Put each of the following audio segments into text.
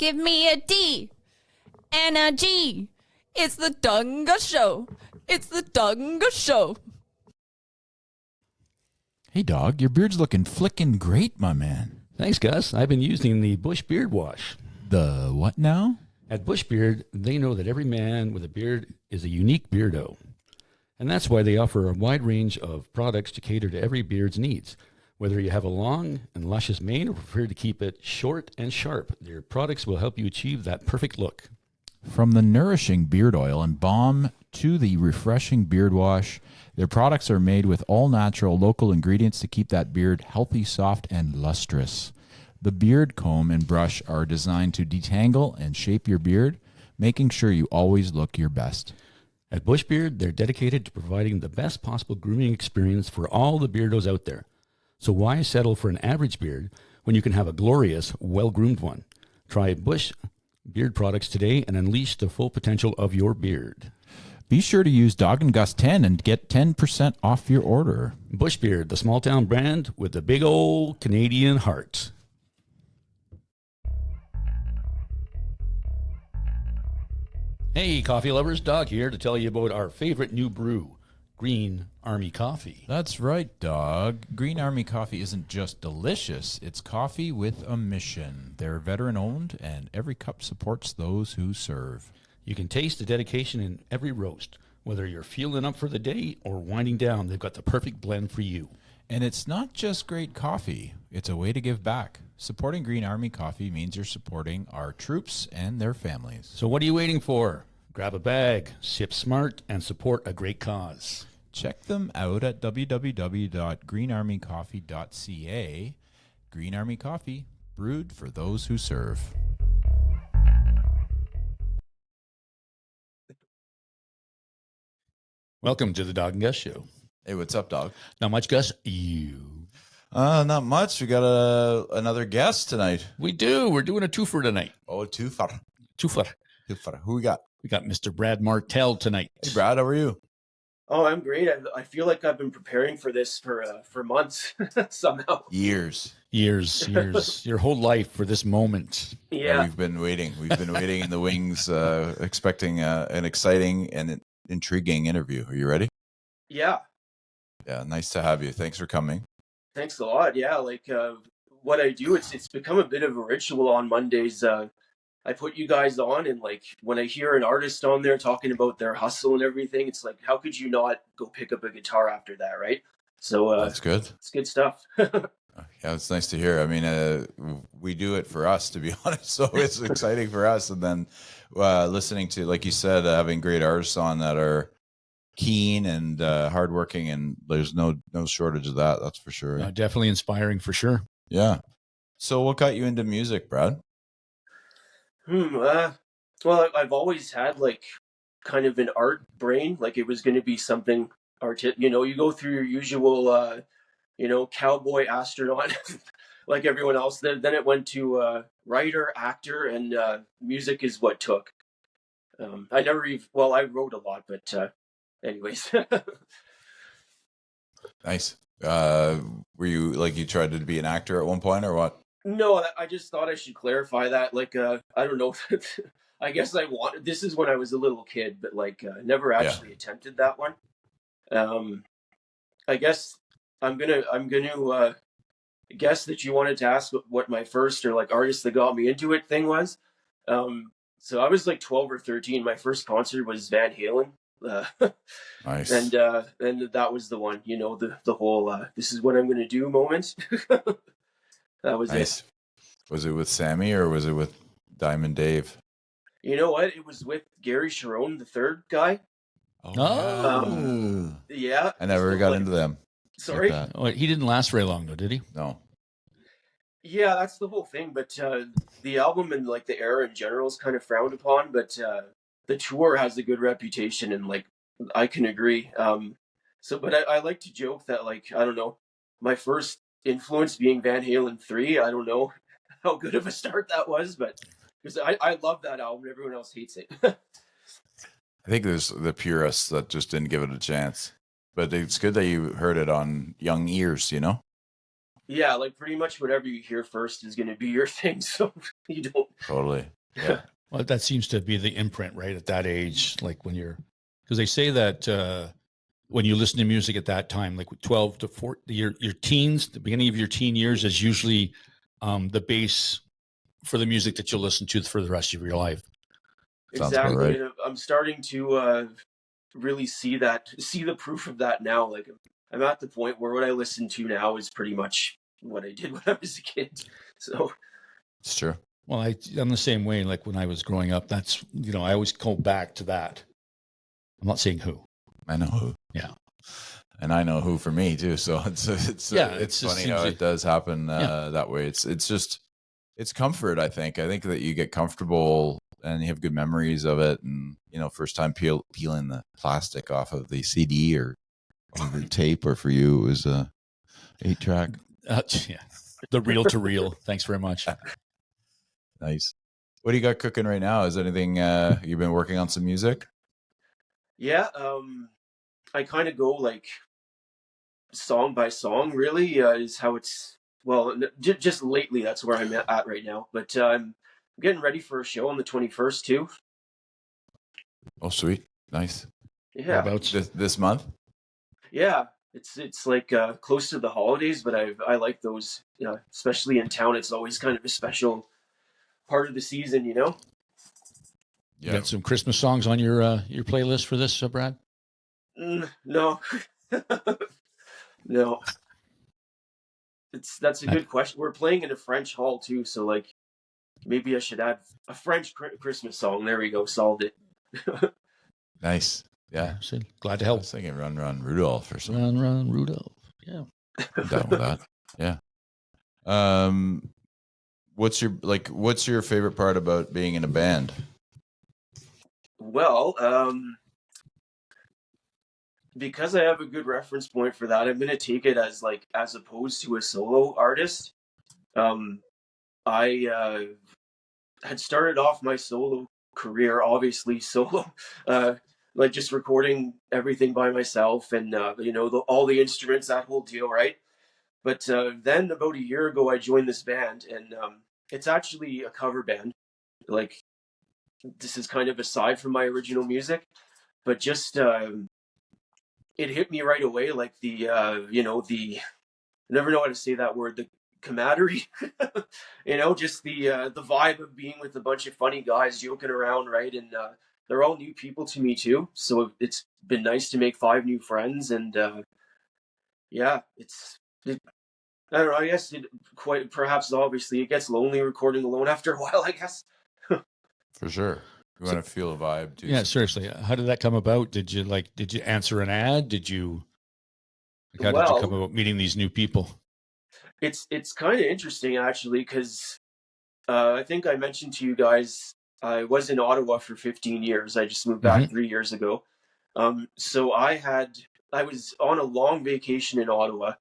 Give me a D and a G. It's the Dunga Show. It's the Dunga Show. Hey, dog, your beard's looking flickin' great, my man. Thanks, Gus. I've been using the Bush Beard Wash. The what now? At Bush Beard, they know that every man with a beard is a unique beardo. And that's why they offer a wide range of products to cater to every beard's needs. Whether you have a long and luscious mane or prefer to keep it short and sharp, their products will help you achieve that perfect look. From the nourishing beard oil and balm to the refreshing beard wash, their products are made with all-natural local ingredients to keep that beard healthy, soft, and lustrous. The beard comb and brush are designed to detangle and shape your beard, making sure you always look your best. At Bush Beard, they're dedicated to providing the best possible grooming experience for all the beardos out there. So why settle for an average beard when you can have a glorious, well-groomed one? Try Bush Beard products today and unleash the full potential of your beard. Be sure to use Dog and Gus 10 and get 10% off your order. Bush Beard, the small town brand with the big old Canadian heart. Hey, coffee lovers, Doc here to tell you about our favorite new brew, Green Army Coffee. That's right, dog. Green Army Coffee isn't just delicious, it's coffee with a mission. They're veteran-owned, and every cup supports those who serve. You can taste the dedication in every roast. Whether you're fueling up for the day or winding down, they've got the perfect blend for you. And it's not just great coffee, it's a way to give back. Supporting Green Army Coffee means you're supporting our troops and their families. So what are you waiting for? Grab a bag, sip smart, and support a great cause. Check them out at www.greenarmycoffee.ca. Green Army Coffee, brewed for those who serve. Welcome to the Dog and Gus Show. Hey, what's up, dog? Not much, Gus. You. Not much. We got another guest tonight. We do. We're doing a twofer tonight. Oh, twofer. Twofer. Who we got? We got Mr. Brad Martel tonight. Hey, Brad, how are you? Oh, I'm great. I feel like I've been preparing for this for months somehow. Years. Your whole life for this moment. Yeah. We've been waiting. We've been waiting in the wings, expecting an exciting and intriguing interview. Are you ready? Yeah. Yeah, nice to have you. Thanks for coming. Thanks a lot. Yeah, like what I do, it's become a bit of a ritual on Mondays. I put you guys on, and like when I hear an artist on there talking about their hustle and everything, it's like, how could you not go pick up a guitar after that, right? So That's good. It's good stuff. Yeah, it's nice to hear. I mean, we do it for us, to be honest. So it's exciting for us. And then listening to, like you said, having great artists on that are keen and hardworking, and there's no shortage of that. That's for sure. Definitely inspiring for sure. Yeah. So what got you into music, Brad? Well, I've always had like kind of an art brain. Like it was going to be something you go through your usual, cowboy astronaut like everyone else. Then it went to writer, actor, and music is what took. I wrote a lot, but anyways. Nice. Were you like, you tried to be an actor at one point or what? No, I just thought I should clarify that. Like, I don't know. I guess this is when I was a little kid, but like, never actually attempted that one. I guess I'm gonna guess that you wanted to ask what my first or like artist that got me into it thing was. So I was like 12 or 13. My first concert was Van Halen. Nice. And that was the one, the whole this is what I'm gonna do moment. That was nice. it. Was it with Sammy or was it with Diamond Dave? You know what? It was with Gary Sharon, the third guy. Oh. Yeah. I never got into them. Sorry? Like Oh, he didn't last very long, though, did he? no. Yeah, that's the whole thing. But the album and like the era in general is kind of frowned upon. But the tour has a good reputation, and like I can agree. But I like to joke that, like, I don't know, my first influence being Van Halen 3. I don't know how good of a start that was, but because I love that album, everyone else hates it. I think there's the purists that just didn't give it a chance. But it's good that you heard it on young ears, Yeah, like pretty much whatever you hear first is going to be your thing. So you don't. Totally. Yeah. Well, that seems to be the imprint, right? At that age, like when you're, because they say that when you listen to music at that time, like 12 to 14, your teens, the beginning of your teen years is usually the base for the music that you'll listen to for the rest of your life. Sounds about Exactly. right. And I'm starting to really see the proof of that now. Like I'm at the point where what I listen to now is pretty much what I did when I was a kid. So It's true. Well, I'm the same way. Like when I was growing up, that's, I always go back to that. I'm not saying who. I know who. Yeah. And I know who for me too. So it's just funny how seems it does happen that way. It's just it's comfort. I think that you get comfortable and you have good memories of it. And first time peeling the plastic off of the CD or the tape, or for you it was a 8-track. Yeah. The reel to reel. Thanks very much. Nice. What do you got cooking right now? Is anything you've been working on some music? yeah, I kind of go like song by song. Really, is how it's. Well, just lately, that's where I'm at right now. But I'm getting ready for a show on the 21st too. Oh, sweet. Nice. Yeah, About This month? yeah. It's like close to the holidays, but I like those. Especially in town, it's always kind of a special part of the season. You got some Christmas songs on your playlist for this, Brad? No, no. That's a good question. We're playing in a French hall too, so like maybe I should add a French Christmas song. There we go, solved it. Nice. Yeah. So glad to I help. was thinking Run Run Rudolph or something. Run, run, Rudolph. Yeah. I'm down with that. Yeah. What's your favorite part about being in a band? Well, because I have a good reference point for that, I'm gonna take it as opposed to a solo artist. I had started off my solo career obviously solo, like just recording everything by myself and all the instruments, that whole deal, right? But then about a year ago, I joined this band, and it's actually a cover band. Like this is kind of aside from my original music, but just it hit me right away, like the I never know how to say that word, the camaraderie, just the vibe of being with a bunch of funny guys joking around, right? And they're all new people to me too, so it's been nice to make 5 new friends, and yeah, I don't know. I guess perhaps obviously it gets lonely recording alone after a while, I guess. For sure. You want to feel a vibe too. Yeah, seriously. How did that come about? Did you answer an ad? How did you come about meeting these new people? It's kind of interesting actually, because I think I mentioned to you guys I was in Ottawa for 15 years. I just moved back 3 years ago. So I was on a long vacation in Ottawa,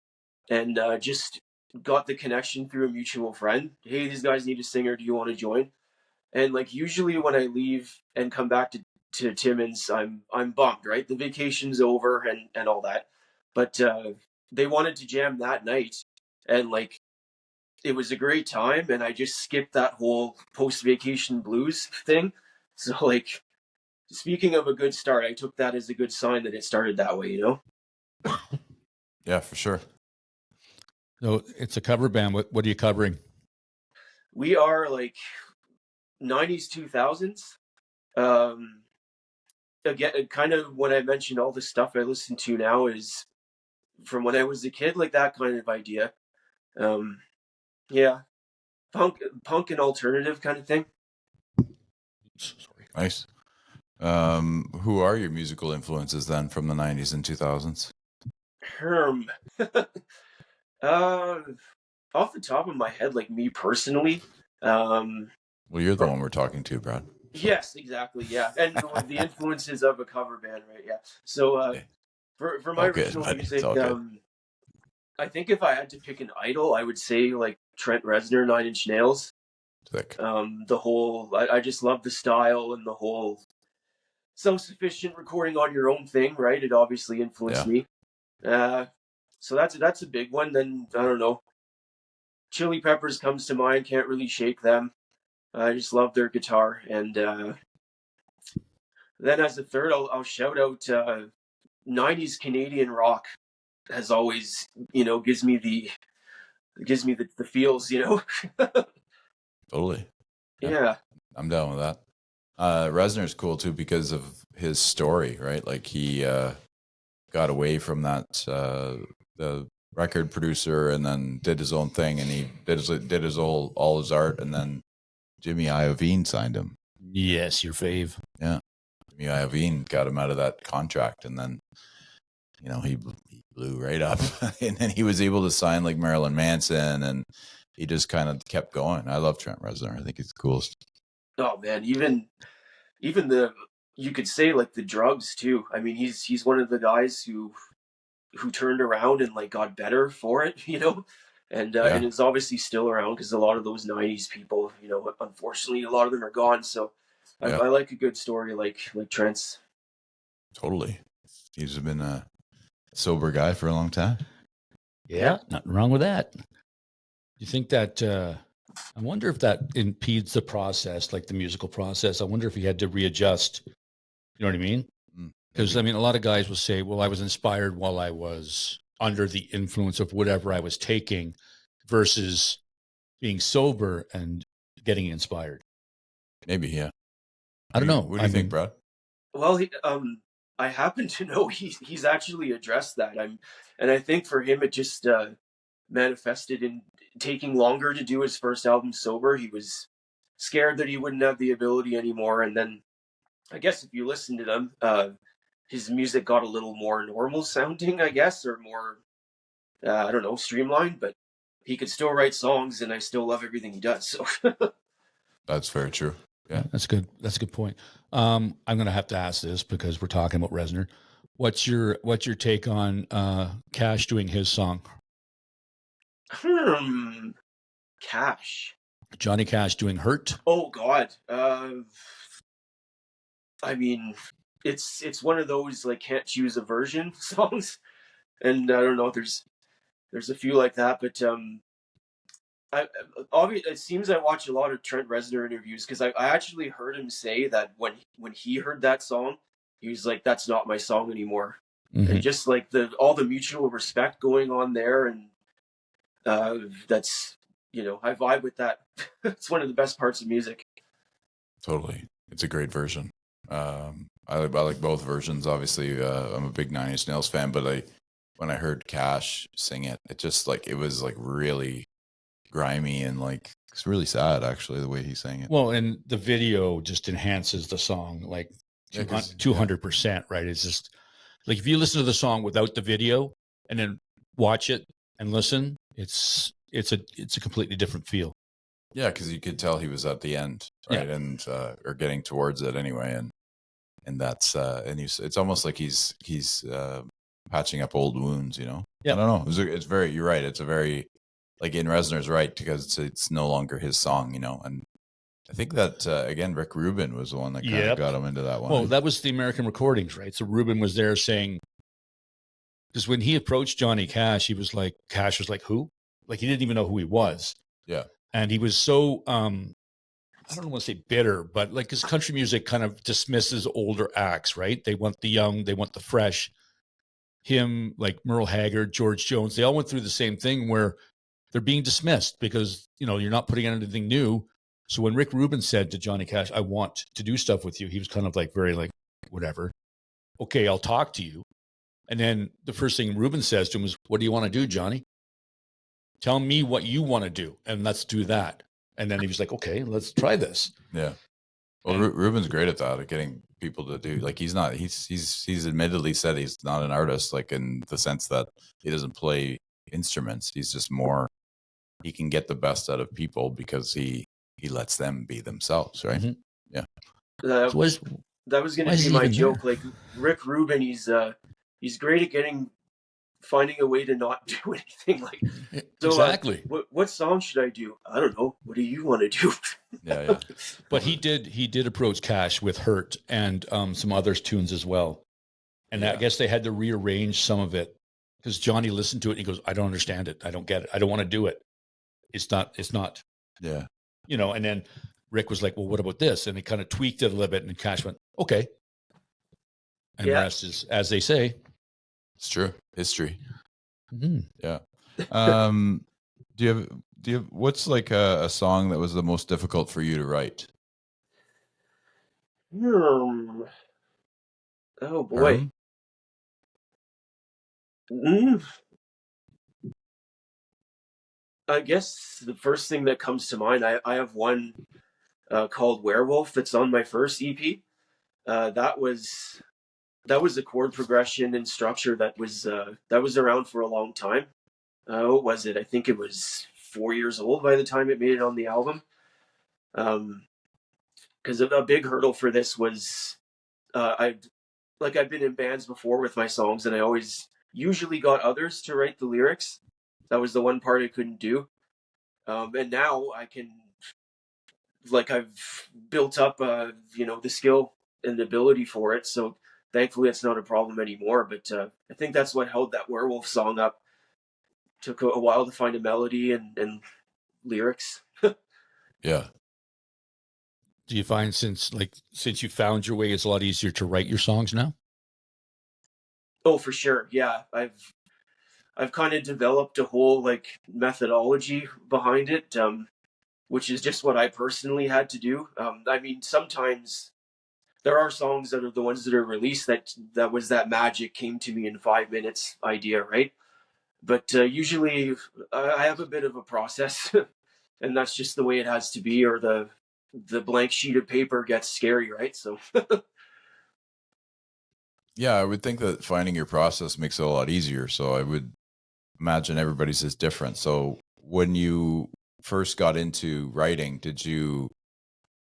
and just got the connection through a mutual friend. Hey, these guys need a singer. Do you want to join? And like usually when I leave and come back to Timmins, I'm bummed, right? The vacation's over and all that. But they wanted to jam that night, and like it was a great time, and I just skipped that whole post vacation blues thing. So like speaking of a good start, I took that as a good sign that it started that way. Yeah, for sure. So it's a cover band. What are you covering? We are like 90s, 2000s. Again, kind of when I mentioned all the stuff I listen to now is from when I was a kid, like that kind of idea. Yeah, punk and alternative kind of thing. Sorry. Nice. Who are your musical influences then from the 90s and 2000s? Off the top of my head, like me personally, Well, you're the one we're talking to, Brad. yes, exactly, yeah, and the influences of a cover band, right? Yeah. So for my original music, I think if I had to pick an idol, I would say like Trent Reznor, 9 Inch Nails. Thick. The whole I just love the style and the whole self-sufficient recording on your own thing, right? It obviously influenced me. So that's a big one. Then I don't know. Chili Peppers comes to mind. Can't really shake them. I just love their guitar. And then as a third, I'll shout out 90s Canadian rock. Has always, gives me the feels, Totally. Yeah. I'm down with that. Reznor's cool too because of his story, right? Like he got away from that the record producer and then did his own thing, and he did his all his art, and then Jimmy Iovine signed him. Yes, your fave. Yeah, Jimmy Iovine got him out of that contract, and then he blew right up, and then he was able to sign like Marilyn Manson, and he just kind of kept going. I love Trent Reznor. I think he's the coolest. Oh man, even you could say like the drugs too. I mean, he's one of the guys who turned around and like got better for it, and it's obviously still around because a lot of those '90s people, unfortunately, a lot of them are gone. So I like a good story like Trent's. Totally, he's been a sober guy for a long time. Yeah, nothing wrong with that. You think that? I wonder if that impedes the process, like the musical process. I wonder if he had to readjust. You know what I mean? Because I mean, a lot of guys will say, "Well, I was inspired while I was under the influence of whatever I was taking," versus being sober and getting inspired. Maybe, yeah. I don't know. What do you think, Brad? Well, I happen to know he's actually addressed that. And I think for him it just manifested in taking longer to do his first album sober. He was scared that he wouldn't have the ability anymore, and then I guess if you listen to them, his music got a little more normal sounding, I guess, or more I don't know, streamlined, but he could still write songs, and I still love everything he does. So that's very true. Yeah, that's good. That's a good point. I'm going to have to ask this because we're talking about Reznor. What's your take on Cash doing his song? Cash. Johnny Cash doing Hurt? Oh God. I mean, it's one of those like can't choose a version songs, and I don't know. There's a few like that, but it seems I watch a lot of Trent Reznor interviews because I actually heard him say that when he heard that song, he was like, "That's not my song anymore," and just like all the mutual respect going on there, and that's I vibe with that. It's one of the best parts of music. Totally, it's a great version. I like both versions. Obviously, I'm a big Nine Inch Nails fan, but when I heard Cash sing it, it just like it was like really grimy and like it's really sad actually the way he sang it. Well, and the video just enhances the song like 200%, right? It's just like if you listen to the song without the video and then watch it and listen, it's a completely different feel. Yeah, because you could tell he was at the end, right, and or getting towards it anyway, and that's and it's almost like he's patching up old wounds, Yeah, I don't know. It's very. You're right. It's a very like in Reznor's right because it's no longer his song, and I think that again Rick Rubin was the one that kind of got him into that one. Well, that was the American Recordings, right? So Rubin was there saying, because when he approached Johnny Cash, Cash was like, who? Like he didn't even know who he was. Yeah. And he was so, I don't want to say bitter, but like his country music kind of dismisses older acts, right? They want the young, they want the fresh. Him, like Merle Haggard, George Jones, they all went through the same thing where they're being dismissed because, you're not putting out anything new. So when Rick Rubin said to Johnny Cash, I want to do stuff with you, he was kind of like very like, whatever. Okay, I'll talk to you. And then the first thing Rubin says to him is, what do you want to do, Johnny? Tell me what you want to do, and let's do that. And then he was like, okay, let's try this. Yeah. Well, Rubin's great at that, at getting people to do like he's admittedly said he's not an artist, like in the sense that he doesn't play instruments. He's just more, he can get the best out of people because he lets them be themselves, right? Mm-hmm. Yeah. That was going to be my joke. Like Rick Rubin, he's great at finding a way to not do anything. Like exactly. What song should I do? I don't know. What do you want to do? Yeah. But he did approach Cash with Hurt and some other tunes as well. And I guess they had to rearrange some of it because Johnny listened to it and he goes, I don't understand it. I don't get it. I don't want to do it. it's not, Yeah. you know, and then Rick was like, well, what about this? And he kind of tweaked it a little bit, and Cash went, okay. And the Yeah. rest is, as they say. It's true. History. Mhm. Yeah. Do you have what's like a song that was the most difficult for you to write? Oh boy. Herm? Mm, I guess the first thing that comes to mind, I have one called Werewolf that's on my first EP. That was a chord progression and structure that was around for a long time. What was it? I think it was 4 years old by the time it made it on the album. Because a big hurdle for this was I've been in bands before with my songs, and I always usually got others to write the lyrics. That was the one part I couldn't do. And now I can, I've built up, the skill and the ability for it. So thankfully, it's not a problem anymore. But I think that's what held that Werewolf song up. Took a while to find a melody and lyrics. Yeah. Do you find since you found your way, it's a lot easier to write your songs now? Oh, for sure. Yeah, I've kind of developed a whole methodology behind it, which is just what I personally had to do. I mean, sometimes there are songs that are the ones that are released that was that magic came to me in 5 minutes idea, right? But usually I have a bit of a process, and that's just the way it has to be, or the blank sheet of paper gets scary, right? So Yeah, I would think that finding your process makes it a lot easier. So I would imagine everybody's is different. So when you first got into writing, did you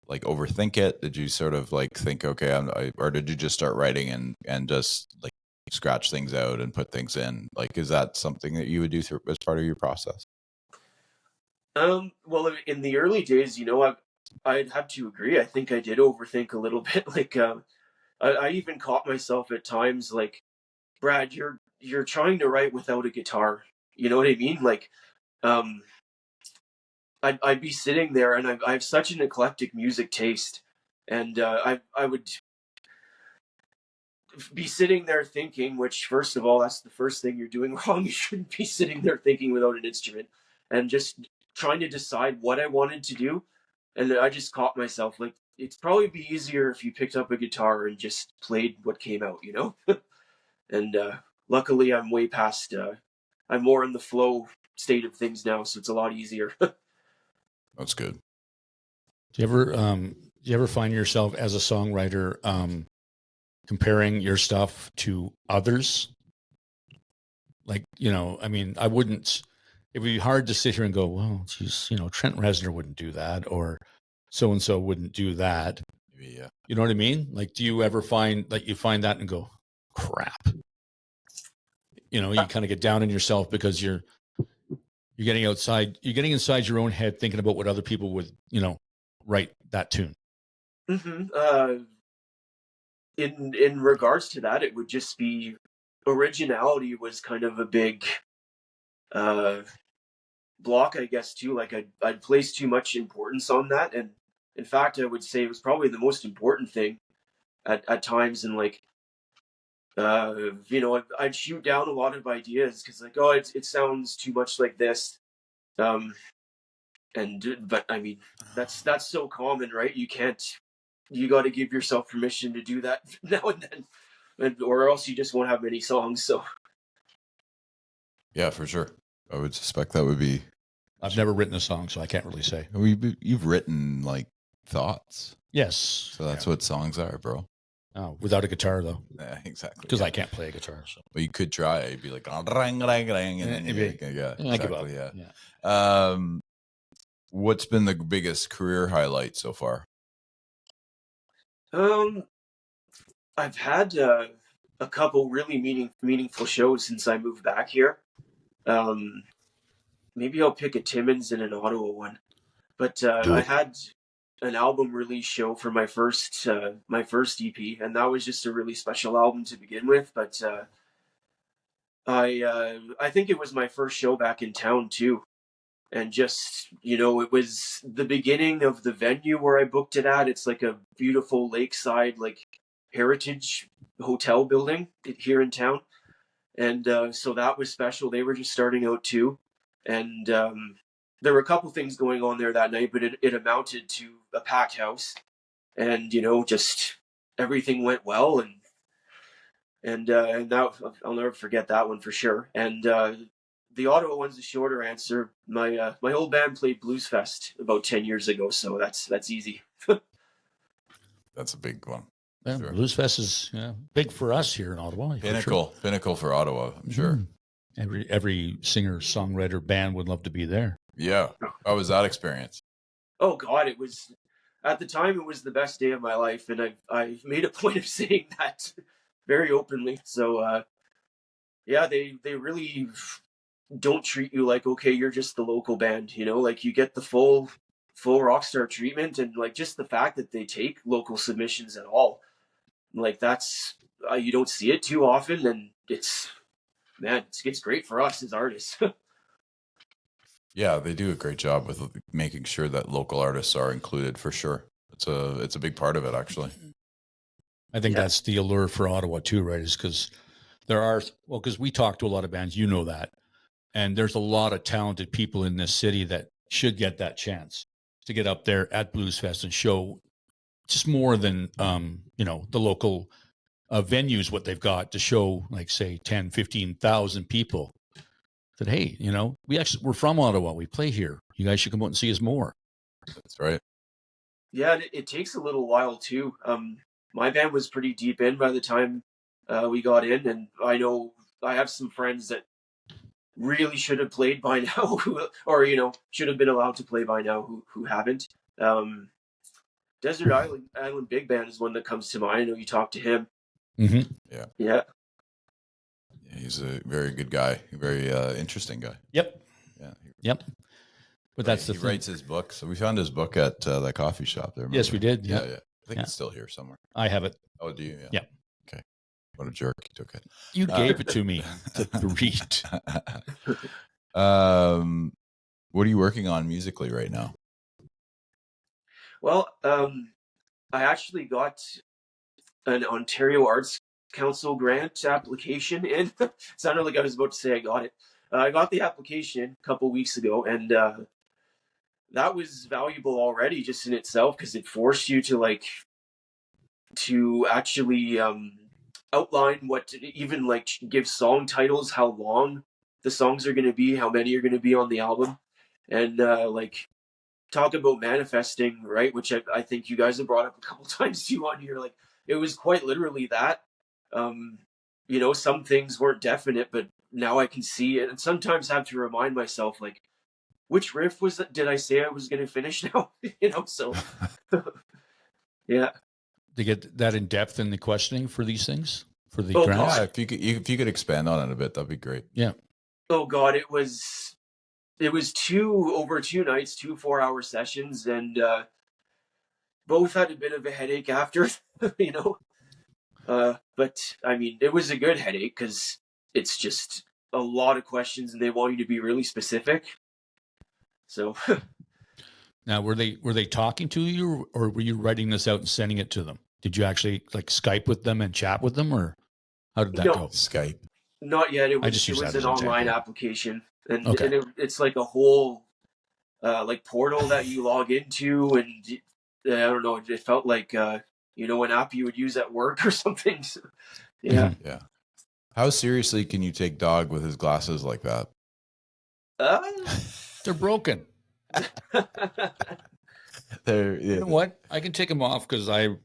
like overthink it? Did you sort of like think, okay, or did you just start writing and just like scratch things out and put things in? Like, is that something that you would do as part of your process? well, in the early days, I'd have to agree. I think I did overthink a little bit. I even caught myself at times like, Brad, you're trying to write without a guitar. You know what I mean? Um, I'd be sitting there, and I have such an eclectic music taste, and I would be sitting there thinking. Which, first of all, that's the first thing you're doing wrong. You shouldn't be sitting there thinking without an instrument, and just trying to decide what I wanted to do. And I just caught myself like, it's probably be easier if you picked up a guitar and just played what came out, you know. And luckily, I'm way past. I'm more in the flow state of things now, so it's a lot easier. That's good. Do you ever find yourself as a songwriter comparing your stuff to others? Like, I mean, I wouldn't. It'd be hard to sit here and go, well, geez, Trent Reznor wouldn't do that, or so and so wouldn't do that. Maybe, yeah. You know what I mean? Like, do you ever find you find that and go, crap? You kind of get down on yourself because you're getting inside your own head, thinking about what other people would, write that tune. Mm-hmm. In regards to that, it would just be originality was kind of a big uh, block, I guess, too. Like I'd place too much importance on that, and in fact, I would say it was probably the most important thing at times. And I'd shoot down a lot of ideas because oh, it sounds too much like this. But I mean, that's so common, right? You got to give yourself permission to do that now and then, or else you just won't have many songs. So Yeah, for sure. I would suspect that would be. I've never written a song, so I can't really say. You've written like thoughts. Yes. So that's what songs are, bro. Oh, without a guitar though. Yeah, exactly. Because I can't play a guitar. So. Well, you could try. You'd be like, "Oh, rang, rang, rang," and then I give up. Yeah. What's been the biggest career highlight so far? I've had a couple really meaningful shows since I moved back here. Maybe I'll pick a Timmins and an Ottawa one. But I had an album release show for my first EP, and that was just a really special album to begin with. But I think it was my first show back in town too, and just, it was the beginning of the venue where I booked it at. It's like a beautiful lakeside, like heritage hotel building here in town. And so that was special. They were just starting out too. And there were a couple things going on there that night, but it amounted to a packed house. And, just everything went well. And that, I'll never forget that one for sure. And the Ottawa one's the shorter answer. My old band played Blues Fest about 10 years ago, so that's easy. That's a big one. Yeah, Sure. Blues Fest is big for us here in Ottawa. Pinnacle for Ottawa, I'm sure. Every singer, songwriter, band would love to be there. Yeah. How was that experience? Oh God, it was, at the time it was the best day of my life, and I've made a point of saying that very openly. So yeah, they really don't treat you like, okay, you're just the local band, like you get the full rock star treatment, and like just the fact that they take local submissions at all, like that's you don't see it too often, and it's great for us as artists. Yeah, they do a great job with making sure that local artists are included for sure. It's a big part of it, actually. I think that's the allure for Ottawa too, right? Is because because we talk to a lot of bands, that, and there's a lot of talented people in this city that should get that chance to get up there at Blues Fest and show just more than, the local venues, what they've got to show, like say 10, 15,000 people that, hey, we're from Ottawa. We play here. You guys should come out and see us more. That's right. Yeah, it takes a little while too. My band was pretty deep in by the time we got in, and I know I have some friends that really should have played by now, or should have been allowed to play by now, who haven't. Desert Island Big Band is one that comes to mind. I know you talked to him. Mm-hmm. Yeah. He's a very good guy, a very interesting guy. Yep. Yeah. Yep. But that's the he thing. writes his book. So we found his book at that coffee shop there. Remember? Yes, we did. Yeah. I think it's still here somewhere. I have it. Oh, do you? Yeah. Okay. What a jerk. He took it. You gave it to me to read. What are you working on musically right now? Well, I actually got an Ontario Arts Council grant application in. Sounded like I was about to say I got it. I got the application a couple weeks ago, and that was valuable already just in itself, because it forced you to actually outline give song titles, how long the songs are going to be, how many are going to be on the album, and talk about manifesting, right? Which I think you guys have brought up a couple times too on here. Like, it was quite literally that. Some things weren't definite, but now I can see it, and sometimes have to remind myself, like, which riff did I say I was going to finish now? So yeah. To get that in depth in the questioning for these things, for the Oh, grants. Yeah, if you could expand on it a bit, that'd be great. Yeah. Oh God, it was over 2 nights, 2 4-hour sessions, and both had a bit of a headache after, but I mean, it was a good headache because it's just a lot of questions and they want you to be really specific. So Now, were they talking to you, or were you writing this out and sending it to them? Did you actually Skype with them and chat with them, or how did that go? Skype. Not yet. It was an online application, and it's like a whole portal that you log into, and I don't know. It felt like an app you would use at work or something. So, yeah. Mm-hmm. Yeah. How seriously can you take Dog with his glasses like that? They're broken. You know what? I can take them off because No,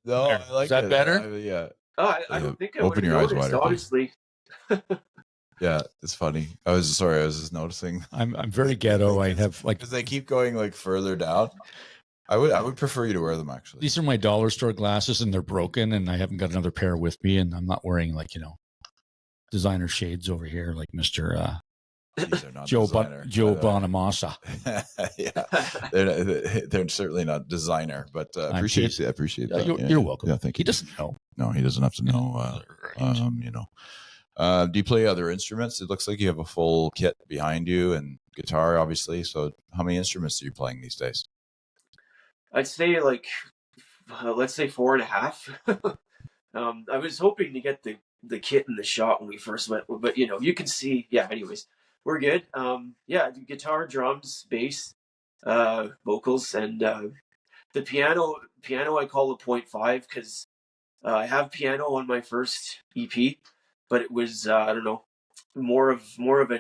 I like Is that it. better? Yeah. I don't think I Open would your have eyes noticed, wider, honestly. Yeah, it's funny. I was just noticing I'm very ghetto. I have because they keep going further down. I would prefer you to wear them, actually. these are my dollar store glasses, and they're broken, and I haven't got another pair with me, and I'm not wearing designer shades over here like Mr. These are not Joe designer, Bonamassa. yeah, they're certainly not designer, but appreciate that. You're welcome. Yeah, thank you. He doesn't know. No, he doesn't have to know. Do you play other instruments? It looks like you have a full kit behind you and guitar, obviously. So how many instruments are you playing these days? I'd say like, let's say 4.5. I was hoping to get the kit in the shop when we first went, but you know, you can see. Yeah. Anyways, we're good. Yeah, guitar, drums, bass, vocals, and the piano. Piano I call a 0.5 because I have piano on my first EP, but it was I don't know, more of a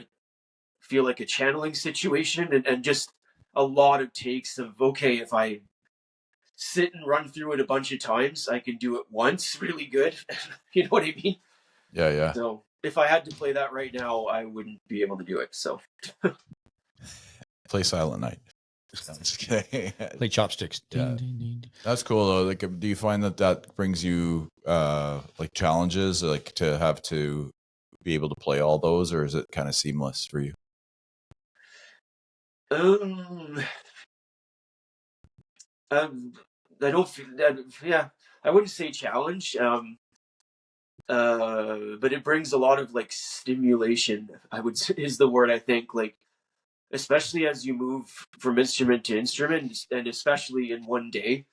feel like a channeling situation, and just a lot of takes of okay, if I sit and run through it a bunch of times, I can do it once really good. You know what I mean? Yeah, yeah. So if I had to play that right now, I wouldn't be able to do it. So Play Silent Night. I'm just kidding. Play chopsticks. Yeah. Ding, ding, ding. That's cool though. Like, do you find that brings you like challenges, like to have to be able to play all those, or is it kind of seamless for you? um, I don't feel that. Yeah, I wouldn't say challenge. But it brings a lot of like stimulation. Is the word I think, like especially as you move from instrument to instrument, and especially in one day,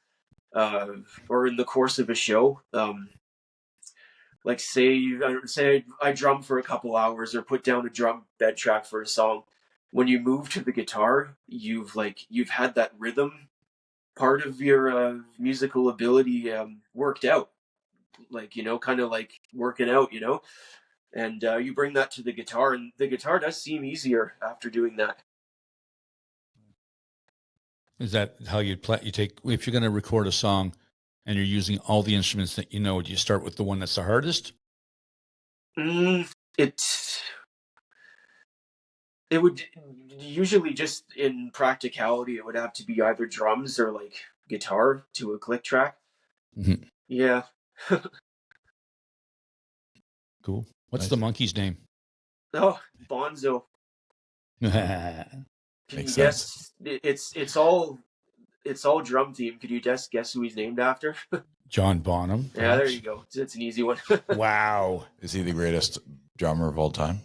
or in the course of a show. Like say I drum for a couple hours or put down a drum bed track for a song. When you move to the guitar, you've had that rhythm part of your musical ability worked out, like you know, kind of like working out, you know. And you bring that to the guitar, and the guitar does seem easier after doing that. Is that how you play? You take, if you're going to record a song and you're using all the instruments that you know, do you start with the one that's the hardest? It would usually, just in practicality, it would have to be either drums or like guitar to a click track. Mhm. Yeah. Cool. What's Nice. the monkey's name? Oh, Bonzo. John Can Makes you guess? It's all drum theme. Could you guess who he's named after? Bonham. Yeah, there perhaps? you go. It's an easy one. Wow. Is he the greatest drummer of all time?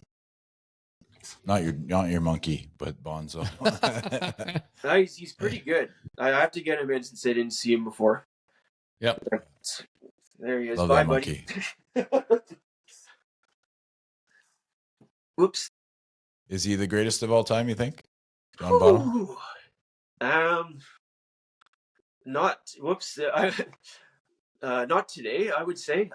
Not your monkey, but Bonzo. He's pretty good. I have to get him in since I didn't see him before. Yep. There he is. Love Bye, that buddy. monkey. Whoops. Is he the greatest of all time, you think? John Bonham? Ooh. Not. Whoops. Not today. I would say.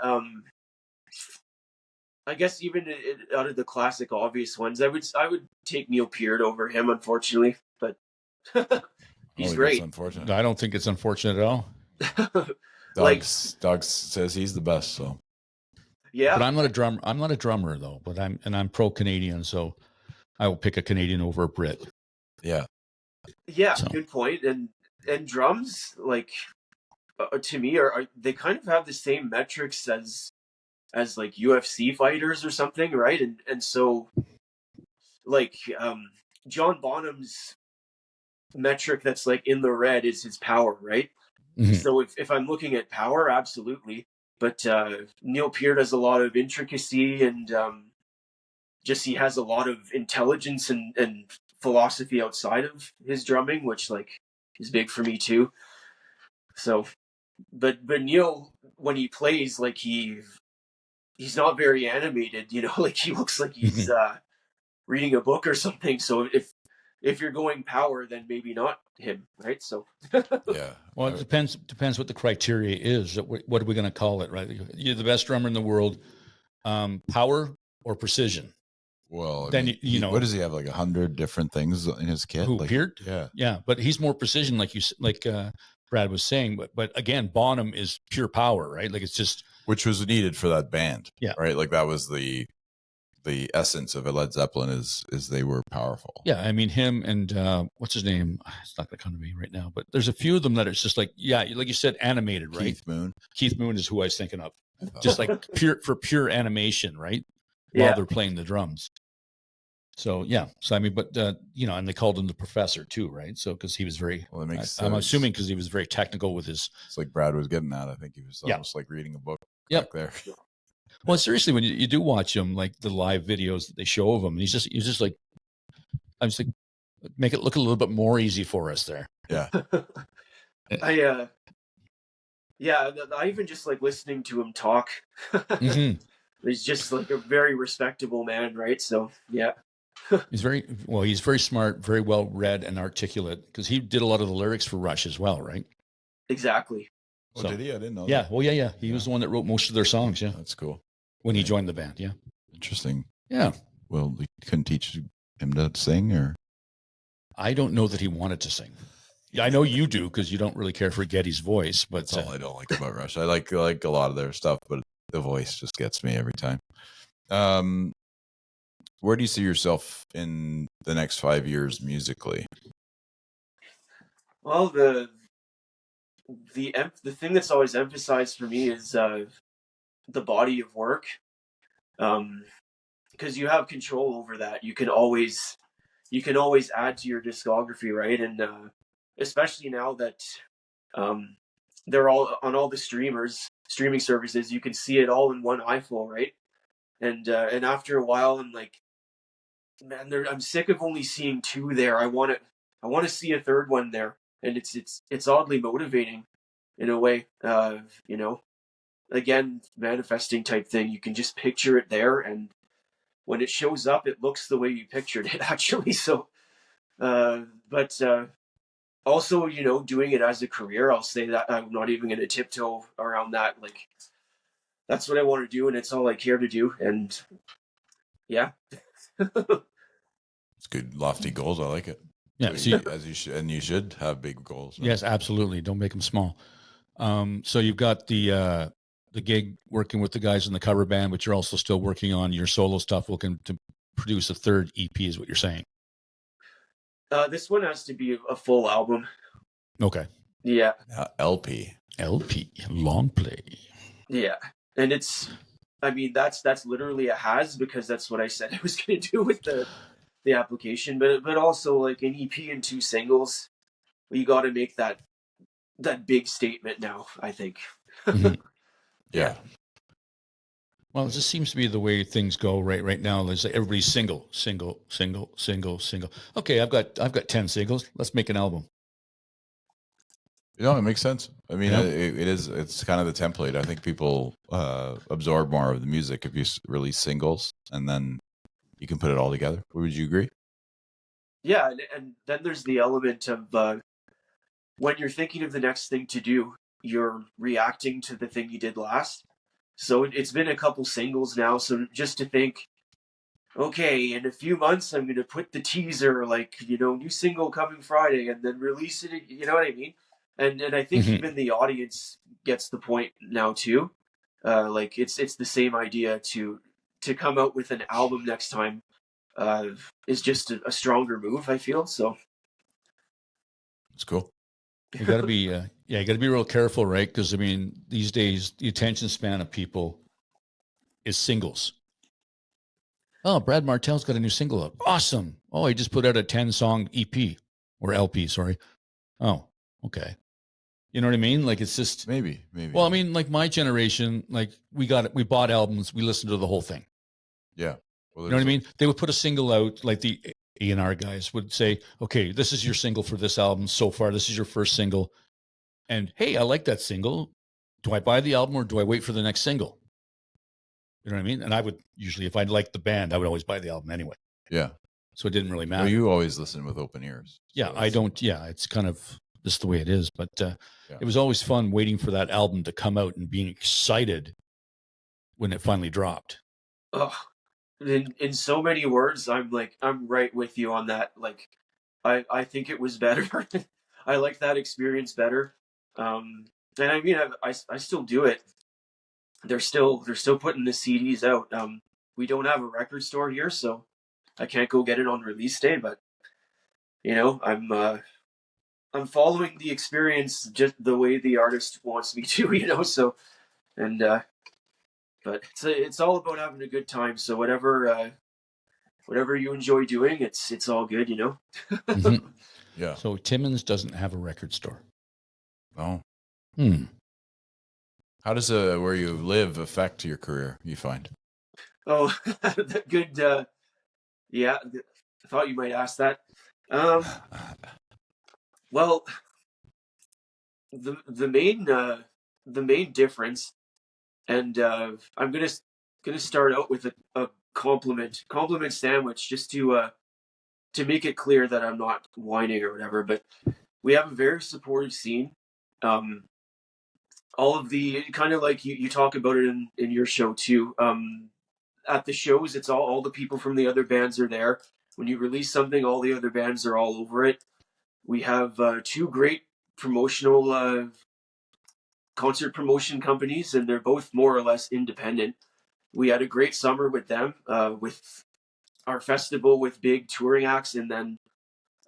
I guess even out of the classic obvious ones, I would take Neil Peart over him, unfortunately. But he's That's great. unfortunate. I don't think it's unfortunate at all. Like, Doug says he's the best, so yeah. But I'm not a drummer though, but I'm pro Canadian, so I will pick a Canadian over a Brit. yeah. Yeah, So. good point. And drums, like to me, are they kind of have the same metrics as like UFC fighters or something, right? And so like John Bonham's metric that's like in the red is his power, right? Mhm. So if I'm looking at power, absolutely. But Neil Peart has a lot of intricacy, and just he has a lot of intelligence and philosophy outside of his drumming, which like is big for me too. So, but Neil, when he plays, like he's not very animated, you know, like he looks like he's reading a book or something. So if you're going power, then maybe not him, right? So Yeah. Well, it depends what the criteria is. What are we going to call it, right? You're the best drummer in the world. Power or precision? Well, I Then mean, you know, what does he have? Like 100 different things in his kit? who Like, Peart? yeah. Yeah, but he's more precision, like Brad was saying. But again, Bonham is pure power, right? Like it's just Which was needed for that band. Yeah. Right. Like that was the essence of a Led Zeppelin is they were powerful. yeah. I mean, him and what's his name? It's not going to come to me right now, but there's a few of them that it's just like, yeah, like you said, animated, right? Keith Moon is who I was thinking of, just like pure animation, right? yeah. While they're playing the drums. So yeah, so I mean, but you know, and they called him the professor too, right? So because he was very, Well, it makes I'm sense. assuming because he was very technical with his. It's like Brad was getting at. I think he was Yeah. almost like reading a book Yep. back there. Well, seriously, when you do watch him, like the live videos that they show of him, he's just like, I'm just like, make it look a little bit more easy for us there. Yeah. I yeah, I even just like listening to him talk. Mm-hmm. He's just like a very respectable man, right? So yeah. He's very smart, very well read and articulate, because he did a lot of the lyrics for Rush as well, right? Exactly. Oh, So- did he? I didn't know. Yeah. that. Well, yeah. He was the one that wrote most of their songs. Yeah. That's cool. When he joined the band. Yeah. Interesting. Yeah. Well, you couldn't teach him to sing, or I don't know that he wanted to sing. Yeah, I know you do, because you don't really care for Geddy's voice, but that's all I don't like about Rush. I like a lot of their stuff, but the voice just gets me every time. Where do you see yourself in the next 5 years musically? Well, the thing that's always emphasized for me is the body of work, because you have control over that. You can always add to your discography, right? And especially now that they're all on all the streaming services, you can see it all in one iFlow, right? And after a while, and like, man, I'm sick of only seeing two there. I want to see a third one there, and it's oddly motivating in a way. You know, again, manifesting type thing. You can just picture it there, and when it shows up, it looks the way you pictured it, actually. So, but also, you know, doing it as a career, I'll say that I'm not even going to tiptoe around that. Like, that's what I want to do, and it's all I care to do. And yeah. It's good, lofty goals. I like it. yeah. So See, as you should, and you should have big goals. yes, absolutely. Don't make them small. So you've got the gig working with the guys in the cover band, but you're also still working on your solo stuff, looking to produce a third EP, is what you're saying. This one has to be a full album. Okay. Yeah. LP. LP, long play. Yeah. And I mean, that's literally a has, because that's what I said I was going to do with the application. But also, like, an EP and 2 singles, we got to make that big statement now, I think. Mhm. Yeah. Well, it just seems to be the way things go right now. There's like everybody's single. Okay, I've got 10 singles. Let's make an album. You know, it makes sense. I mean, Yeah. it's kind of the template. I think people absorb more of the music if you release singles, and then you can put it all together. Would you agree? Yeah. And then there's the element of when you're thinking of the next thing to do, you're reacting to the thing you did last. So it's been a couple singles now. So just to think, okay, in a few months, I'm going to put the teaser, like, you know, new single coming Friday, and then release it. You know what I mean? And I think Mhm. even the audience gets the point now too. Like, it's the same idea to come out with an album next time is just a stronger move, I feel. So It's cool. You got to be, you got to be real careful, right? Because I mean, these days the attention span of people is singles. Oh, Brad Martel's got a new single up. Awesome. Oh, he just put out a 10-song EP or LP. Sorry. Oh, okay. You know what I mean? Like, it's just, Maybe. well, I mean, like my generation, like we bought albums, we listened to the whole thing. Yeah. Well, You know what I mean? They would put a single out, like the A&R guys would say, okay, this is your single for this album so far. This is your first single. And hey, I like that single. Do I buy the album or do I wait for the next single? You know what I mean? And I would usually, if I liked the band, I would always buy the album anyway. Yeah. So it didn't really matter. Well, you always listen with open ears. Yeah, So I don't. Yeah, it's kind of just the way it is. But Yeah. it was always fun waiting for that album to come out and being excited when it finally dropped. oh, in so many words, I'm right with you on that. Like, I think it was better. I like that experience better. And I mean, I still do it. They're still putting the CDs out. We don't have a record store here, so I can't go get it on release day. But you know, I'm following the experience just the way the artist wants me to. You know, so and but it's all about having a good time. So whatever you enjoy doing, it's all good. You know. Mhm. Yeah. So Timmins doesn't have a record store. Oh. Hmm. How does where you live affect your career, you find? Oh, good. Yeah, I thought you might ask that. Um, well, the main difference, and I'm gonna start out with a compliment sandwich, just to make it clear that I'm not whining or whatever. But we have a very supportive scene. Um, all of the kind of like you talk about it in your show too. At the shows, it's all the people from the other bands are there. When you release something, all the other bands are all over it. We have two great promotional concert promotion companies, and they're both more or less independent. We had a great summer with them, with our festival with big touring acts, and then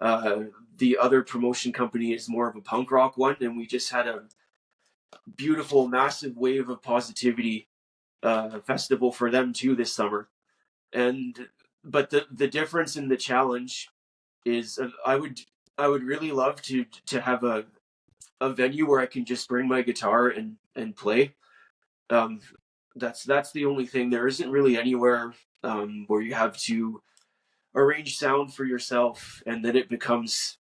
uh, the other promotion company is more of a punk rock one, and we just had a beautiful, massive wave of positivity festival for them too this summer. And but the difference in the challenge is I would really love to have a venue where I can just bring my guitar and play. Um, that's the only thing. There isn't really anywhere where you have to arrange sound for yourself, and then it becomes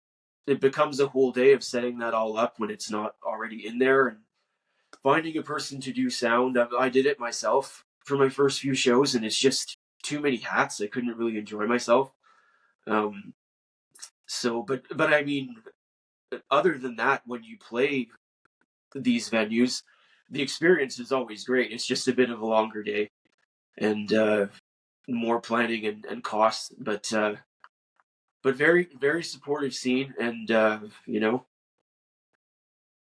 a whole day of setting that all up when it's not already in there, and finding a person to do sound. I did it myself for my first few shows, and it's just too many hats. I couldn't really enjoy myself. Um, but I mean, other than that, when you play these venues, the experience is always great. It's just a bit of a longer day and more planning and costs, but very very supportive scene, and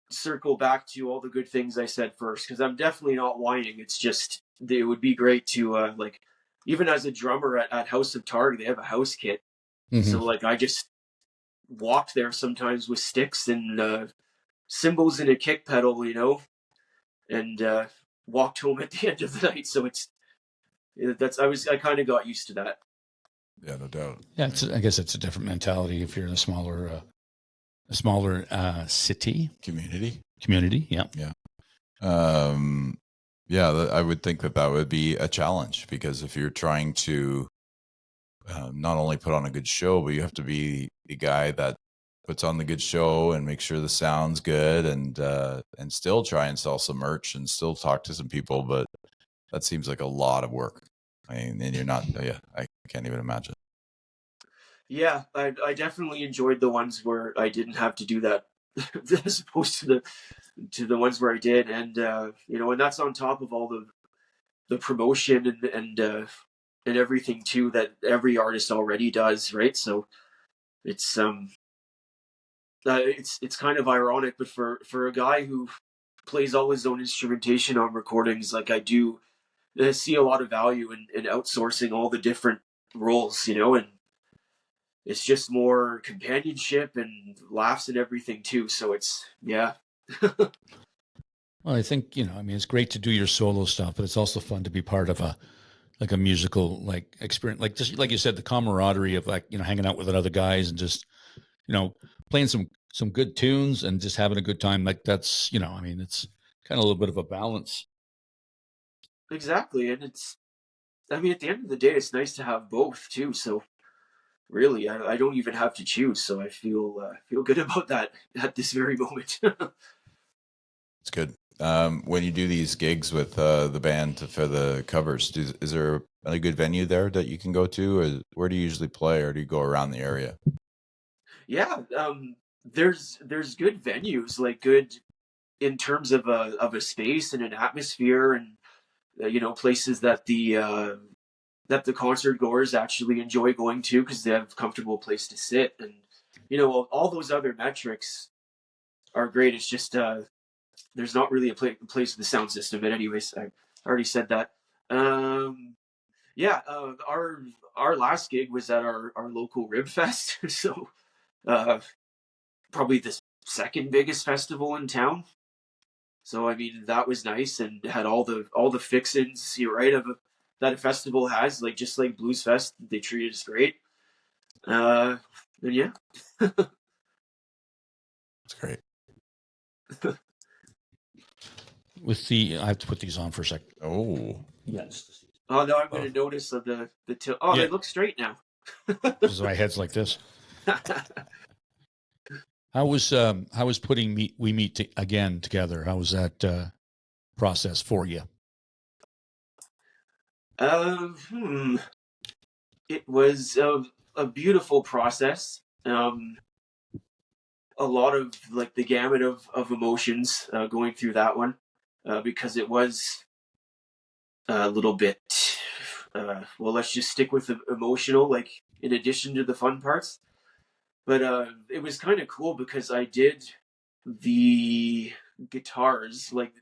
circle back to all the good things I said first, because I'm definitely not whining. It's just it would be great to like, even as a drummer at House of Targ, they have a house kit. Mm-hmm. So like I just walk there sometimes with sticks and cymbals and a kick pedal, and walked home at the end of the night. So I kind of got used to that. Yeah, no doubt. Yeah, I guess it's a different mentality if you're in a smaller city Community. Yeah. Yeah. Yeah, I would think that would be a challenge, because if you're trying to not only put on a good show, but you have to be the guy that puts on the good show and make sure the sound's good, and still try and sell some merch and still talk to some people. But that seems like a lot of work. I mean, and you're not. Yeah, I can't even imagine. Yeah, I definitely enjoyed the ones where I didn't have to do that, as opposed to the ones where I did, and and that's on top of all the promotion and everything too that every artist already does, right? So it's it's kind of ironic, but for a guy who plays all his own instrumentation on recordings, like I do, I see a lot of value in outsourcing all the different roles, and it's just more companionship and laughs and everything too. So it's yeah. Well, I think, I mean, it's great to do your solo stuff, but it's also fun to be part of a musical experience, like just like you said, the camaraderie of hanging out with other guys and just playing some good tunes and just having a good time. Like that's I mean, it's kind of a little bit of a balance. Exactly, and I mean, at the end of the day, it's nice to have both too. So really, I don't even have to choose. So I feel good about that at this very moment. It's good. When you do these gigs with the band for the covers, is there a good venue there that you can go to, or where do you usually play, or do you go around the area? Yeah, there's good venues, like good in terms of a space and an atmosphere, and places that the concert goers actually enjoy going to because they have a comfortable place to sit, and all those other metrics are great. It's just there's not really a place with the sound system. But anyways, I already said that. Um, yeah, our last gig was at our local Rib Fest, so uh, probably the second biggest festival in town. So I mean that was nice and had all the fixins, right, that a festival has, like just like Blues Fest. They treated us great. Uh, and yeah, It's great. with the. I have to put these on for a second. Oh, Yes. Oh no, I'm going to notice the Oh, Yeah. they look straight now. Because my head's like this. How was putting We Meet Again together? How was that process for you? It was a beautiful process. A lot of like the gamut of emotions going through that one because it was a little bit. Well, let's just stick with the emotional, like in addition to the fun parts. But it was kind of cool because I did the guitars, like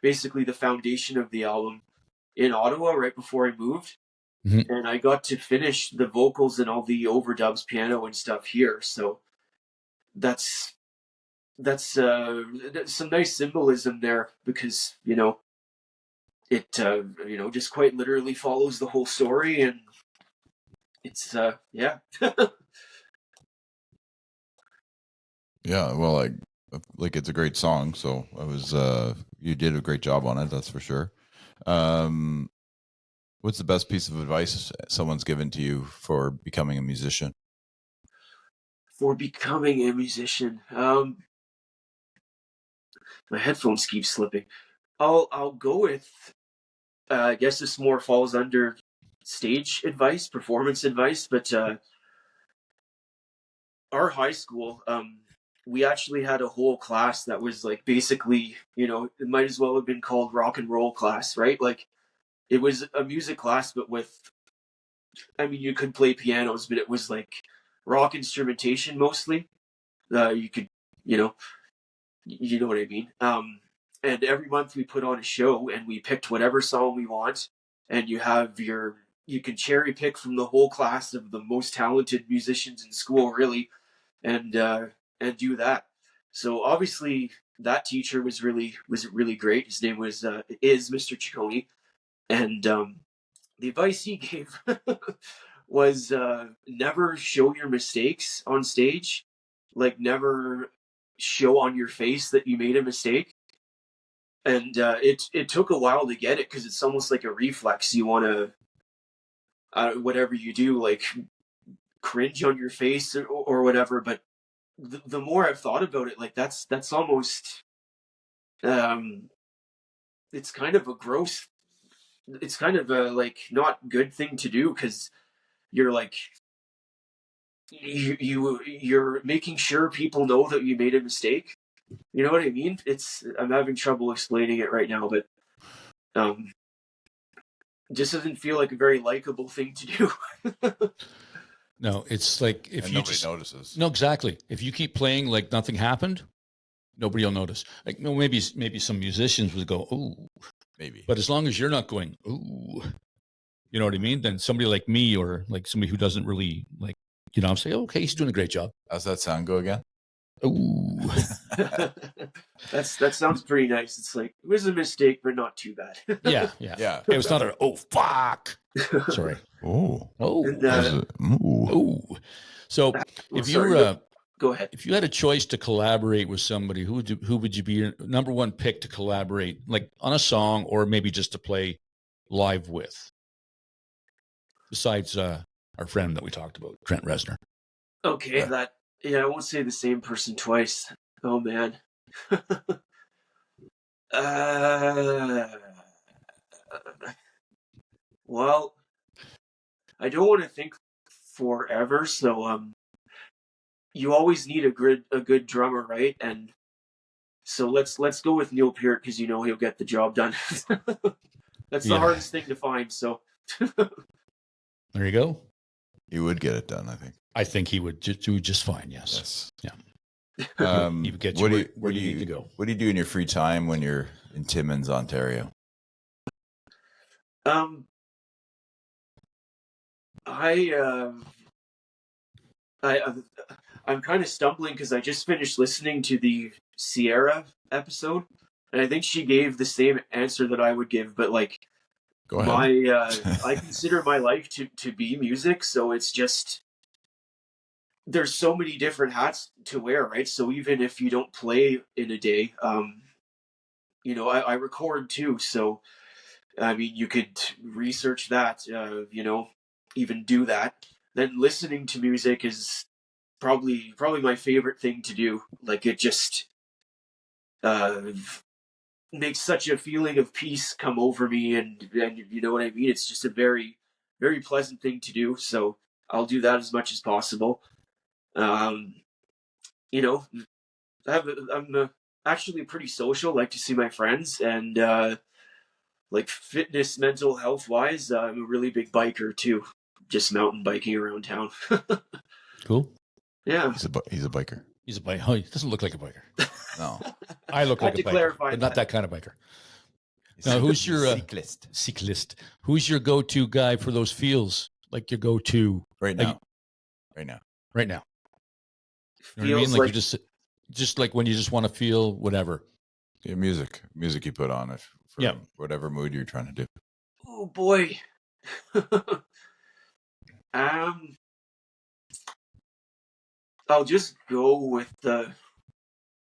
basically the foundation of the album, in Ottawa right before I moved. Mhm. And I got to finish the vocals and all the overdubs, piano and stuff here. So that's some nice symbolism there because it just quite literally follows the whole story, and it's yeah. yeah. Well, like it's a great song. So I was you did a great job on it. That's for sure. Um, what's the best piece of advice someone's given to you for becoming a musician? For becoming a musician, my headphones keep slipping. I'll go with I guess this more falls under stage advice, performance advice, but our high school, we actually had a whole class that was like basically, it might as well have been called rock and roll class, right? Like it was a music class, but I mean, you could play pianos, but it was like rock instrumentation mostly. You could, you know, you know what I mean. And every month we put on a show, and we picked whatever song we want, and you can cherry pick from the whole class of the most talented musicians in school, really, and do that. So obviously that teacher was really great. His name is Mr. Ciccone, and the advice he gave was never show your mistakes on stage, like never show on your face that you made a mistake. And it took a while to get it because it's almost like a reflex. You want to whatever you do, like cringe on your face or whatever. But the more I've thought about it, like that's almost it's kind of a gross. It's kind of a like not good thing to do because you're like you're making sure people know that you made a mistake. You know what I mean? I'm having trouble explaining it right now, but um, just doesn't feel like a very likable thing to do. No, it's like if And you nobody just notices. no, exactly. If you keep playing like nothing happened, nobody will notice. Like no, maybe some musicians would go, "Ooh," Maybe. but as long as you're not going, "Ooh," you know what I mean? Then somebody like me or like somebody who doesn't really like, I'm saying, "Okay, he's doing a great job." How's that sound go again? Ooh. That sounds pretty nice. It's like it was a mistake, but not too bad. Yeah. Yeah. It was not a oh fuck. Sorry. Oh. Oh. And, Ooh. Oh. So if you sorry, were go ahead. if you had a choice to collaborate with somebody, who would you be your number one pick to collaborate, like on a song or maybe just to play live with? Besides our friend that we talked about, Trent Reznor. Okay, Yeah. I won't say the same person twice. Oh man. uh, well, I don't want to think forever, so you always need a good drummer, right? And so let's go with Neil Peart because he'll get the job done. That's the Yeah. hardest thing to find. So There you go. He would get it done, I think. I think he would do just fine. Yes. Yes. Yeah. He would get you where you need to go. What do you do in your free time when you're in Timmins, Ontario? I I'm kind of stumbling because I just finished listening to the Sierra episode, and I think she gave the same answer that I would give, but like Go ahead. I consider my life to be music, so it's just there's so many different hats to wear, right? So even if you don't play in a day, I record too, so I mean, you could research that, even do that. Then listening to music is probably my favorite thing to do. Like it just uh, makes such a feeling of peace come over me, and you know what I mean. It's just a very very pleasant thing to do. So I'll do that as much as possible. Um, you know, I'm actually pretty social. Like to see my friends, and like fitness, mental health wise, I'm a really big biker too. Just mountain biking around town. Cool. Yeah. He's a biker. He's a biker. Oh, he doesn't look like a biker. No, I look I like had a to biker, clarify but not that kind of biker. Now, who's your cyclist cyclist? Who's your go-to guy for those feels? Like your go-to right like, now? Right now. right now. You know what I mean? Feels Like like you just like when you just want to feel whatever. Yeah, music you put on it for Yeah. whatever mood you're trying to do. oh boy. um, I'll just go with the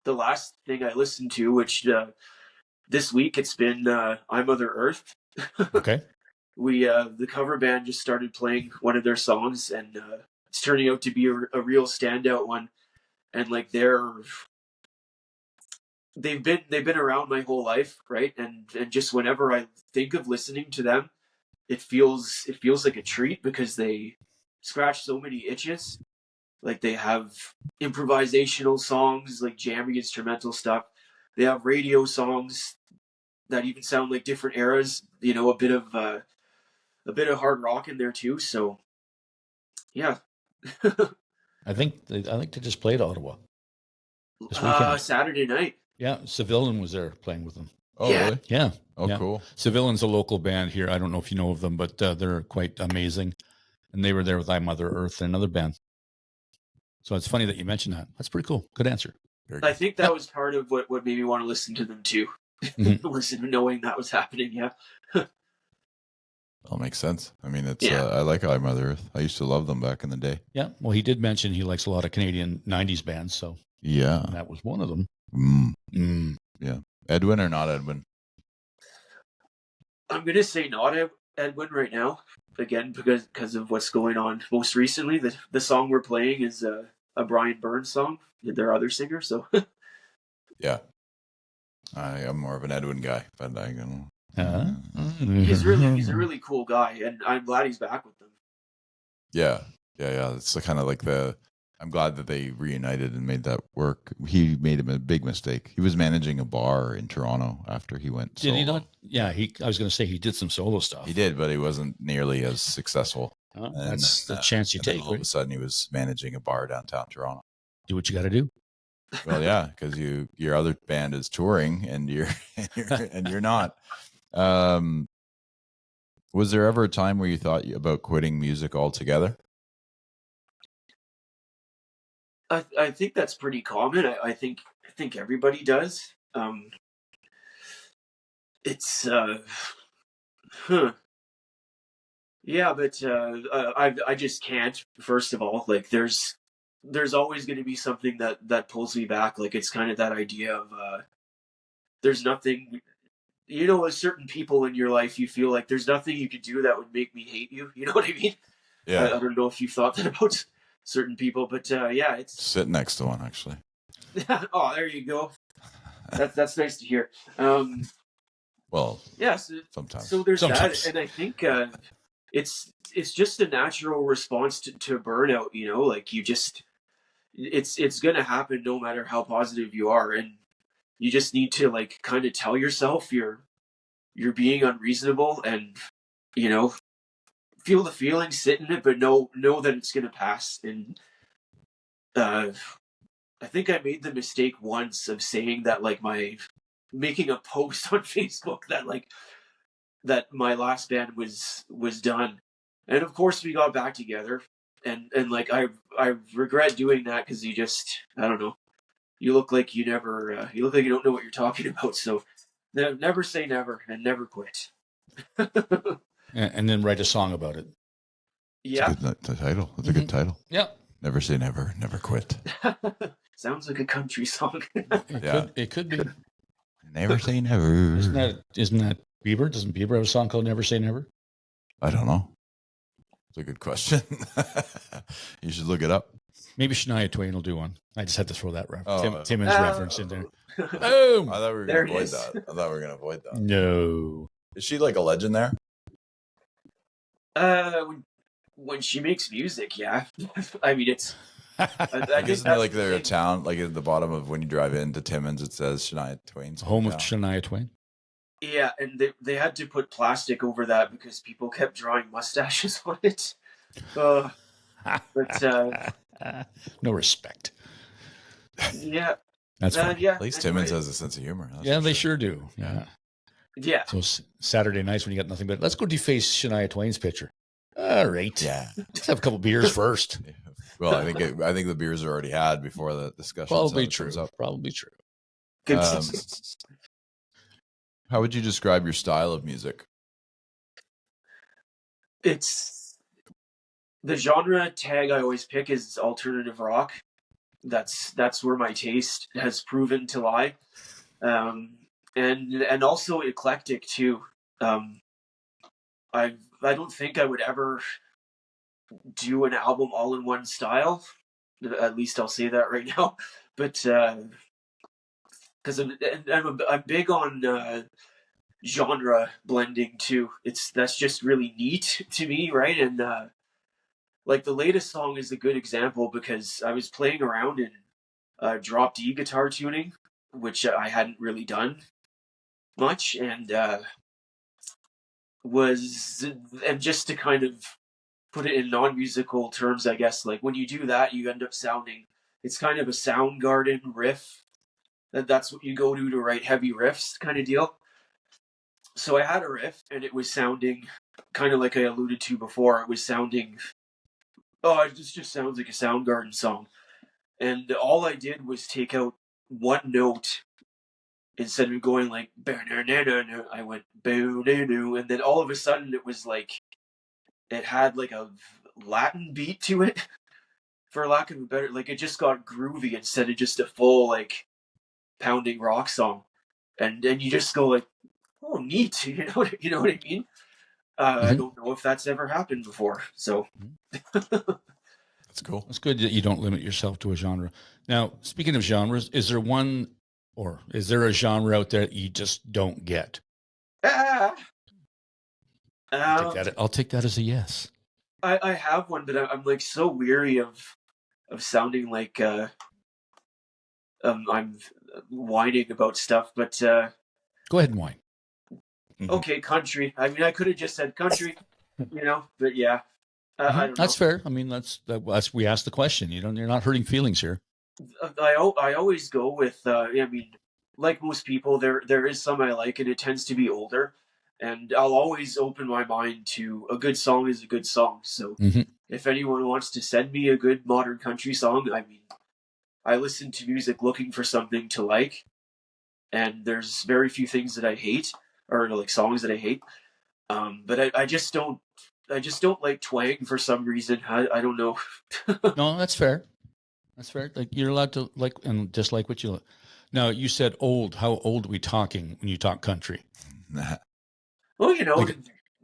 last thing I listened to, which this week it's been "I Mother Earth." Okay. We the cover band just started playing one of their songs, and it's turning out to be a real standout one. And like they've been around my whole life, right? And just whenever I think of listening to them, it feels like a treat because they scratch so many itches. Like they have improvisational songs, like jammy instrumental stuff. They have radio songs that even sound like different eras. A bit of hard rock in there too. So yeah. I think they just played Ottawa this weekend. Saturday night. Yeah, Civilian was there playing with them. Oh, Yeah. really? Yeah. Oh, yeah. cool. Civilian's a local band here. I don't know if you know of them, but they're quite amazing. And they were there with I Mother Earth and another band. So it's funny that you mentioned that. That's pretty cool. Good answer. Very I good. think that was part of what made me want to listen to them too. Mhm. Listen, knowing that was happening. Yeah. All makes sense. I mean, it's Yeah. I like I Mother Earth. I used to love them back in the day. Yeah. Well, he did mention he likes a lot of Canadian 90s bands. So Yeah. that was one of them. Mm. Edwin or not Edwin? I'm gonna say not Edwin right now. Again, because of what's going on most recently. The song we're playing is a Brian Burns song. Their other singer. So Yeah. I'm more of an Edwin guy, but I don't know. he's a really cool guy, and I'm glad he's back with them. Yeah. It's kind of like I'm glad that they reunited and made that work. He made a big mistake. He was managing a bar in Toronto after he went Did he solo. not? Yeah. I was going to say he did some solo stuff. He did, but he wasn't nearly as successful. Huh? And That's the then, chance you and then take. all of a Right? sudden, he was managing a bar downtown Toronto. Do what you got to do. Well, yeah, because your other band is touring and you're and you're not. Was there ever a time where you thought about quitting music altogether? I think that's pretty common. I think everybody does. It's huh. Yeah, but I just can't. First of all, like there's always going to be something that pulls me back. Like it's kind of that idea of there's nothing. With certain people in your life, you feel like there's nothing you could do that would make me hate you. You know what I mean? Yeah, I don't know if you've thought that about certain people, but yeah, it's. sit next to one actually. Oh, there you go. That's nice to hear. Well, Yeah, sometimes. so there's Sometimes. that, and I think it's just a natural response to burnout. Like you just it's gonna happen no matter how positive you are, and you just need to like kind of tell yourself you're being unreasonable, and feel the feeling, sit in it, but know that it's gonna pass. And I think I made the mistake once of saying that, like, making a post on Facebook that my last band was done, and of course we got back together, and like I regret doing that because I don't know, you look like you don't know what you're talking about. So never say never and never quit. And then write a song about it. Yeah. It's a good title. That's a good title. Yeah. Never say never, never quit. Sounds like a country song. It Yeah. could. It could be. Never say never. Isn't that Bieber? Doesn't Bieber have a song called Never Say Never? I don't know. It's a good question. You should look it up. Maybe Shania Twain will do one. I just had to throw that Timmons Oh. reference in there. I Boom! thought we were There going to it avoid is. that. I thought we were going to avoid that. No. Is she like a legend there? When she makes music, yeah. I mean, it's. I Like, think isn't it that's like the their thing. town, like at the bottom of when you drive into Timmins, it says Shania Twain's Home of hometown. Shania Twain. Yeah, and they had to put plastic over that because people kept drawing mustaches on it. But No respect. yeah, That's fine. yeah. At least anyway. Timmins has a sense of humor. That's Yeah, for they sure do. Yeah. Yeah, So Saturday nights when you got nothing but let's go deface Shania Twain's picture. All right. Yeah. Let's have a couple beers first. Well, I think the beers are already had before the discussion. Probably true. comes up. Probably true. good. How would you describe your style of music? It's the genre tag I always pick is alternative rock. That's where my taste has proven to lie, and also eclectic too. I don't think I would ever do an album all in one style. At least I'll say that right now. But because I'm big on genre blending too. That's just really neat to me, right? And like the latest song is a good example because I was playing around in drop D guitar tuning, which I hadn't really done much, and just to kind of put it in non-musical terms, I guess, like when you do that, you end up sounding. It's kind of a Soundgarden riff. That's what you go to write heavy riffs, kind of deal. So I had a riff, and it was sounding kind of like I alluded to before. It was sounding. Oh, it just sounds like a Soundgarden song. And all I did was take out one note instead of going like I went and then all of a sudden it was like it had like a Latin beat to it, for lack of a better, like it just got groovy instead of just a full like pounding rock song, and you just go like, oh, neat, you know what I mean? I don't know if that's ever happened before, so. That's cool. It's good that you don't limit yourself to a genre. Now, speaking of genres, is there a genre out there that you just don't get? Ah! I'll take that as a yes. I have one, but I'm like so weary of sounding like I'm whining about stuff. But Go ahead and whine. okay, country. I mean, I could have just said country, But yeah, I don't know. That's fair. I mean, that's we asked the question. You're not hurting feelings here. I always go with. I mean, like most people, there is some I like, and it tends to be older. And I'll always open my mind to a good song is a good song. So if anyone wants to send me a good modern country song, I mean, I listen to music looking for something to like, and there's very few things that I hate or like songs that I hate. But I just don't like twang for some reason. I don't know. No, that's fair. That's fair. Like you're allowed to like and just like what you like. Now you said old. How old are we talking when you talk country? Well, Like-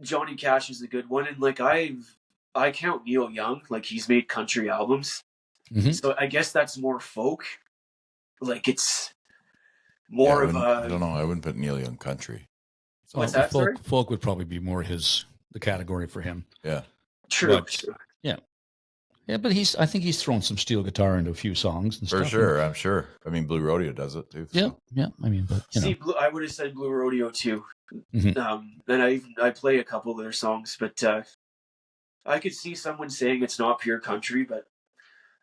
Johnny Cash is a good one, and like I count Neil Young, like he's made country albums, so I guess that's more folk. Like it's more of I a. don't know. I wouldn't put Neil Young country. What's that? Sorry? Folk would probably be more the category for him. Yeah. True. But- Yeah, but I think he's thrown some steel guitar into a few songs and For stuff. sure. I'm sure. I mean, Blue Rodeo does it too. Yeah, So. yeah. I mean, but See, I would have said Blue Rodeo too. Mhm. And I play a couple of their songs, but I could see someone saying it's not pure country, but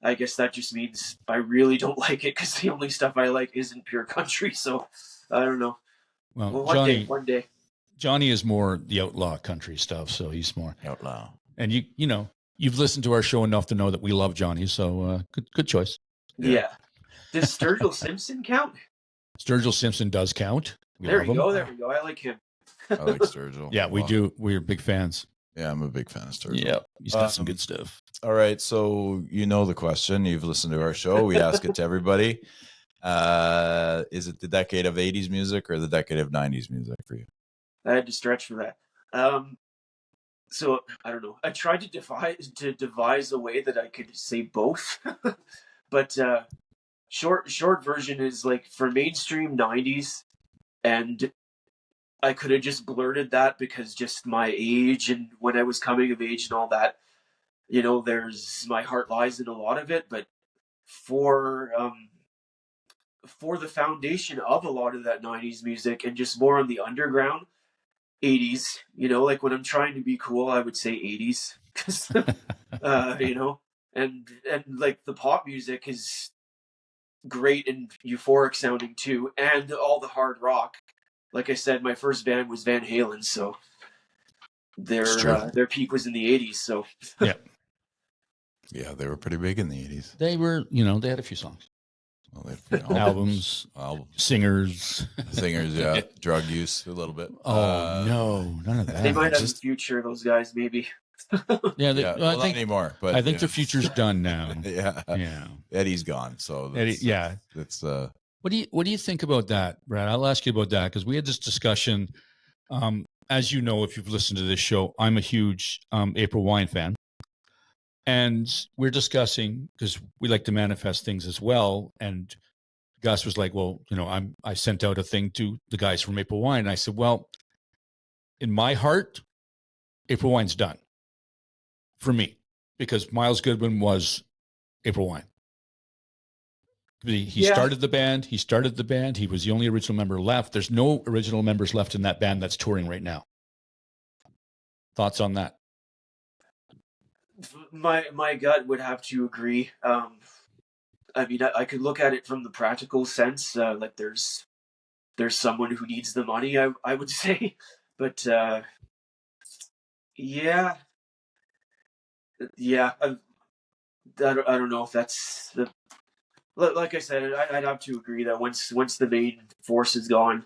I guess that just means I really don't like it because the only stuff I like isn't pure country. So I don't know. well, One day. Johnny is more the outlaw country stuff, so he's more. Outlaw. And you've listened to our show enough to know that we love Johnny, so good choice. Yeah. Does Sturgill Simpson count? Sturgill Simpson does count. We There love you him. go. There we go. I like him. I like Sturgill. Yeah, we Wow. do. We're big fans. Yeah, I'm a big fan of Sturgill. Yeah, he's got some good stuff. All right. So you know the question. You've listened to our show. We ask it to everybody. Is it the decade of 80s music or the decade of 90s music for you? I had to stretch for that. So I don't know. I tried to devise a way that I could say both, but short version is like for mainstream 90s, and I could have just blurted that because just my age and when I was coming of age and all that. There's my heart lies in a lot of it, but for for the foundation of a lot of that 90s music and just more on the underground 80s, like when I'm trying to be cool, I would say 80s because and like the pop music is great and euphoric sounding too, and all the hard rock. Like I said, my first band was Van Halen, so their peak was in the 80s. So Yeah. Yeah, they were pretty big in the 80s. They were, they had a few songs. Well, they Albums, singers. Singers, yeah. Drug use a little bit. Oh, no, none of that. they might have a future, those guys, maybe. Yeah, Well, I not think anymore. But I think their future's done now. yeah, Yeah. Eddie's gone. So Eddie, yeah. That's What do you think about that, Brad? I'll ask you about that because we had this discussion. As you know, if you've listened to this show, I'm a huge April Wine fan. And we're discussing because we like to manifest things as well. And Gus was like, "Well, I sent out a thing to the guys from April Wine." And I said, "Well, in my heart, April Wine's done for me because Miles Goodwin was April Wine. He started the band. He started the band. He was the only original member left. There's no original members left in that band that's touring right now. Thoughts on that?" My gut would have to agree. I mean, I could look at it from the practical sense, like there's someone who needs the money. I would say, but yeah. I don't know if that's the. Like I said, I'd have to agree that once the main force is gone,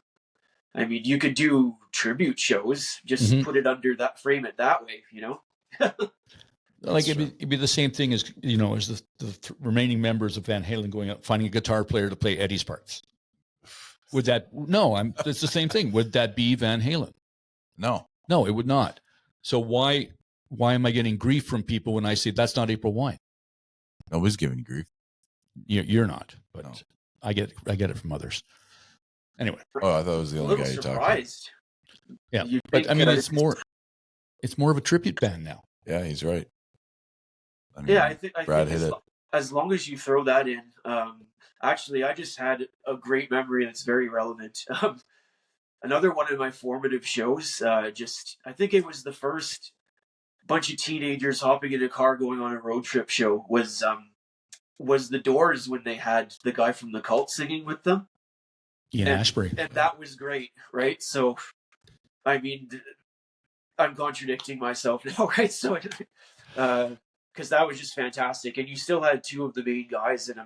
I mean, you could do tribute shows, just put it under that, frame it that way, Like it'd be the same thing as as the remaining members of Van Halen going out finding a guitar player to play Eddie's parts. Would that it's the same thing. Would that be Van Halen? no. No, it would not. So why am I getting grief from people when I say that's not April Wine? Nobody's giving grief. You're not, but No. I get it from others. Anyway. Oh, I thought it was the only guy you talked to. Surprised. Yeah, but I mean, it's more of a tribute band now. Yeah, he's right. I mean, I think Brad hit it. as long as you throw that in. Actually, I just had a great memory that's very relevant. Another one of my formative shows. I think it was the first bunch of teenagers hopping in a car going on a road trip show. Was the Doors when they had the guy from the Cult singing with them. Ian Ashbury. And that was great, right? So, I mean, I'm contradicting myself now, right? So, because that was just fantastic. And you still had two of the main guys, and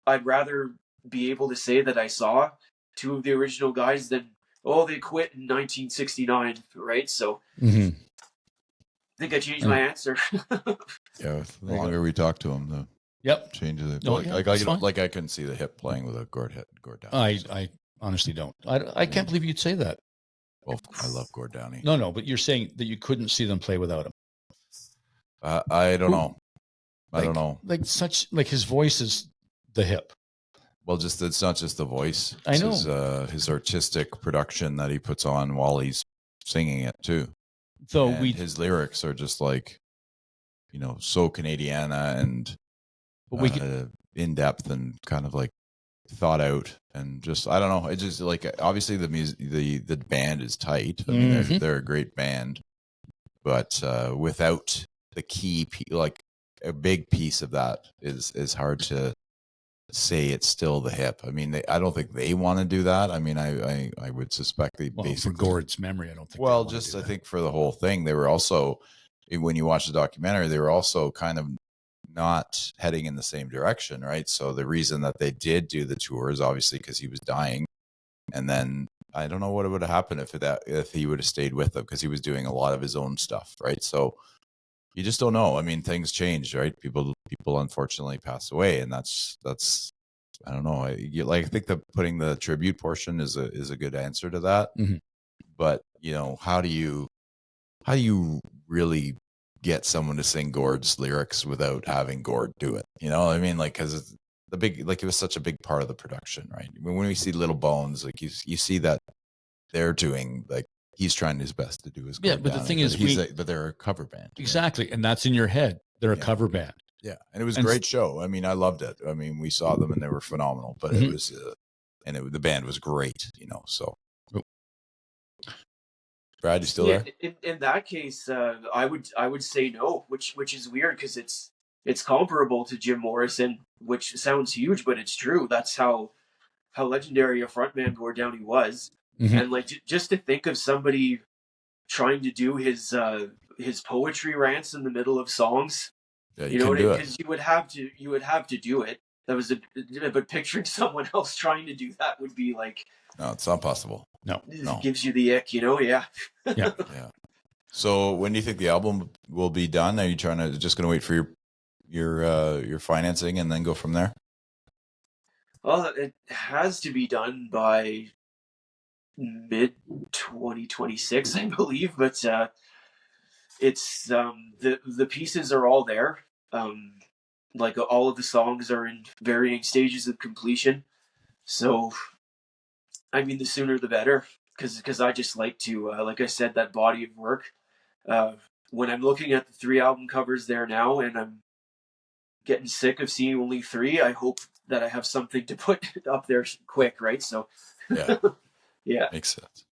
I'd rather be able to say that I saw two of the original guys than, they quit in 1969, right? So, I think I changed my answer. Yeah, the longer we talk to him, the change of the like I couldn't see the hip playing with a Gord Downey. I honestly don't. I can't believe you'd say that. Well, I love Gord Downey. No, but you're saying that you couldn't see them play without him. I don't know. I don't know. Like his voice is the hip. Well, it's not just the voice. I know. His artistic production that he puts on while he's singing it too. So his lyrics are just like, so Canadiana and in depth and kind of like thought out and just I don't know. It's just like obviously the music, the band is tight. I mean, they're a great band, but without the key, like a big piece of that is hard to say it's still the hip. I mean, I don't think they want to do that. I mean, I would suspect they basically for Gord's memory, I don't think. Well, just I think for the whole thing, they were also when you watch the documentary, they were also kind of not heading in the same direction, right? So the reason that they did do the tour is obviously because he was dying, and then I don't know what would have happened if he would have stayed with them because he was doing a lot of his own stuff, right? So you just don't know. I mean, things change, right? People unfortunately pass away, and that's I don't know. I think that putting the tribute portion is a good answer to that. Mhm. But how do you really get someone to sing Gord's lyrics without having Gord do it? You know what I mean? Like, because it was such a big part of the production, right? When we see Little Bones, like you see that they're doing, like, he's trying his best to do his Yeah, Gord but the Downie, thing is, but they're a cover band, right? exactly, and that's in your head. They're a Yeah. cover band. Yeah, and it was a And great show. I mean, I loved it. I mean, we saw them and they were phenomenal. But it Mhm. was, the band was great. So, Oh. Brad, you still there? In that case, I would say no, which is weird because it's comparable to Jim Morrison, which sounds huge, but it's true. That's how legendary a frontman Gord Downie was, Mhm. and like just to think of somebody trying to do his poetry rants in the middle of songs. Yeah, You know, couldn't do it. because you would have to do it. But picturing someone else trying to do that would be like, No, it's not possible. No. it gives you the ick, Yeah. Yeah. Yeah. So when do you think the album will be done? Are you just going to wait for your financing and then go from there? Well, it has to be done by mid 2026, I believe. But it's the pieces are all there. Like all of the songs are in varying stages of completion. So, I mean, the sooner the better. Because I just like to, like I said, that body of work. Uh, when I'm looking at the 3 album covers there now, and I'm getting sick of seeing only 3, I hope that I have something to put up there quick, right? So, Yeah, yeah. makes sense.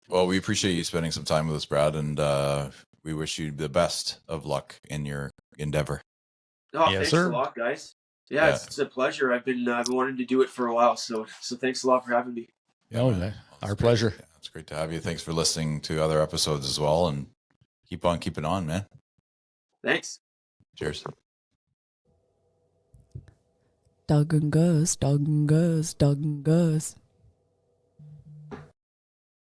Well, we appreciate you spending some time with us, Brad, and we wish you the best of luck in your endeavor. Oh, Yes, thanks sir. a lot, guys. Yeah, Yeah. it's a pleasure. I've been wanting to do it for a while, so thanks a lot for having me. Oh, man. our It's pleasure. great. Yeah, it's great to have you. Thanks for listening to other episodes as well, and keep on keeping on, man. Thanks. Cheers. Dog and Gus, Dog and Gus, Dog and Gus.